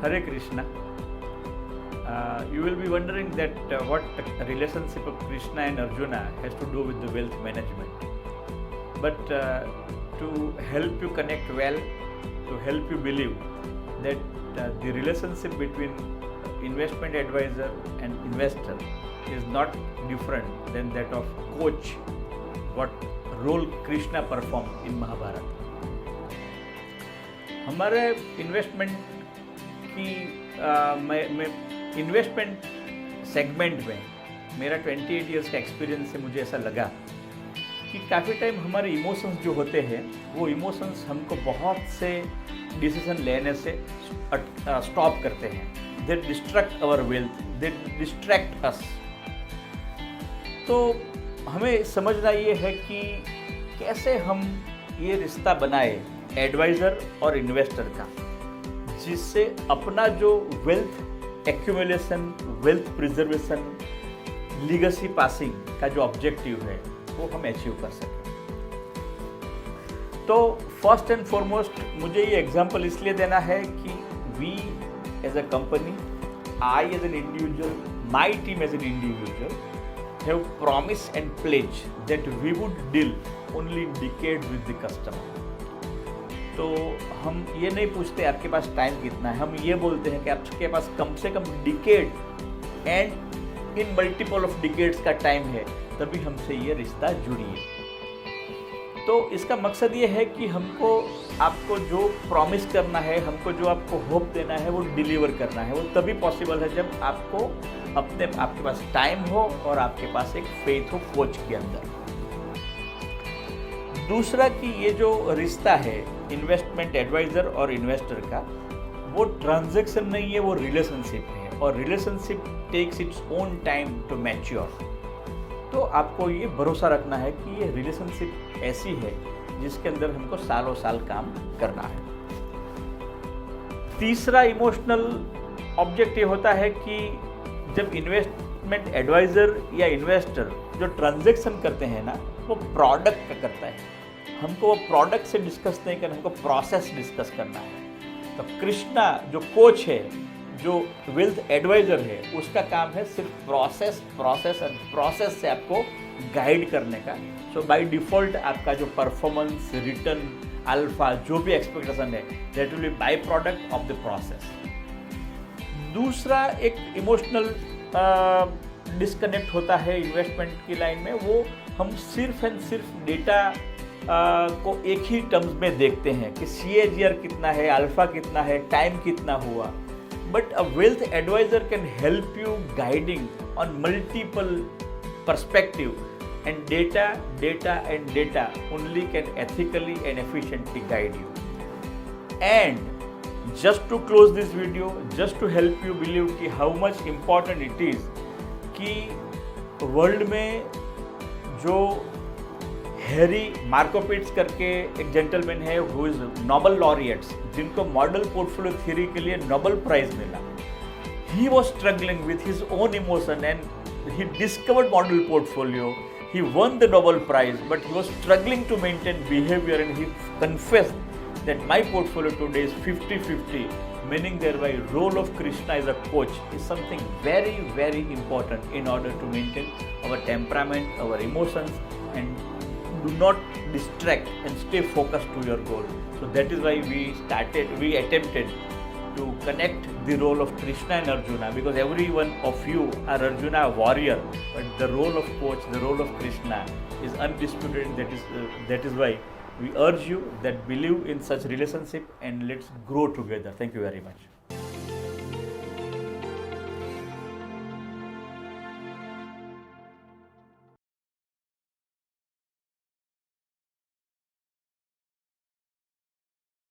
Hare Krishna. You will be wondering that what relationship of Krishna and Arjuna has to do with the wealth management. But to help you connect well, to help you believe that the relationship between investment advisor and investor is not different than that of coach, what role Krishna performed in Mahabharata. हमारे investment की investment segment में मेरा 28 years का experience से मुझे ऐसा लगा कि काफ़ी टाइम हमारे इमोशंस जो होते हैं वो इमोशंस हमको बहुत से डिसीजन लेने से स्टॉप करते हैं. They distract our wealth, they distract us. तो हमें समझना ये है कि कैसे हम ये रिश्ता बनाए एडवाइज़र और इन्वेस्टर का, जिससे अपना जो wealth accumulation, wealth preservation, legacy passing का जो ऑब्जेक्टिव है वो हम अचीव कर सकें. तो फर्स्ट एंड फॉरमोस्ट मुझे ये एग्जांपल इसलिए देना है कि we as a company, I as an individual, my team as an individual have promised and pledged that we would deal only in decades with the customer. तो हम ये नहीं पूछते आपके पास टाइम कितना है, हम ये बोलते हैं कि आपके पास कम से कम decade and in multiple of decades का टाइम है, तभी हमसे ये रिश्ता जुड़िए. तो इसका मकसद ये है कि हमको आपको जो प्रॉमिस करना है, हमको जो आपको होप देना है वो डिलीवर करना है. वो तभी पॉसिबल है जब आपको आपके पास टाइम हो और आपके पास एक फेथ हो कोच के अंदर. दूसरा कि ये जो रिश्ता है इन्वेस्टमेंट एडवाइज़र और इन्वेस्टर का, वो ट्रांजैक्शन नहीं है, वो रिलेशनशिप है. और relationship takes its own time to mature. तो आपको ये भरोसा रखना है कि ये रिलेशनशिप ऐसी है जिसके अंदर हमको सालों साल काम करना है. तीसरा इमोशनल ऑब्जेक्ट ये होता है कि जब इन्वेस्टमेंट एडवाइज़र या इन्वेस्टर जो ट्रांजैक्शन करते हैं ना, वो प्रोडक्ट का करता है. हमको वो प्रोडक्ट से डिस्कस नहीं करना, हमको प्रोसेस डिस्कस करना है. तो कृष्णा जो कोच है, जो वेल्थ एडवाइज़र है, उसका काम है सिर्फ प्रोसेस से आपको गाइड करने का. सो बाय डिफ़ॉल्ट आपका जो परफॉर्मेंस, रिटर्न, अल्फा, जो भी एक्सपेक्टेशन है, that will be by product of the process. दूसरा एक इमोशनल डिस्कनेक्ट होता है इन्वेस्टमेंट की लाइन में. वो हम सिर्फ एंड सिर्फ डेटा को एक ही टर्म्स में देखते हैं कि CAGR कितना है, अल्फा कितना है, टाइम कितना हुआ. But a wealth advisor can help you guiding on multiple perspective, and data only can ethically and efficiently guide you. And just to close this video, just to help you believe कि how much important it is कि world में जो Harry मार्कोपिट्स करके एक gentleman है, who is Nobel laureates, जिनको model portfolio theory के लिए नोबेल प्राइज मिला. He was struggling with his own emotion and he discovered model portfolio, he won the Nobel Prize, but he was struggling to maintain behavior, and he confessed that my portfolio today is 50-50, meaning thereby role of Krishna as a coach is something very, very important in order to maintain our temperament, our emotions, and do not distract and stay focused to your goal. So that is why we attempted to connect the role of Krishna and Arjuna, because every one of you are Arjuna warrior, but the role of coach, the role of Krishna is undisputed. That is why we urge you that believe in such relationship and let's grow together. Thank you very much.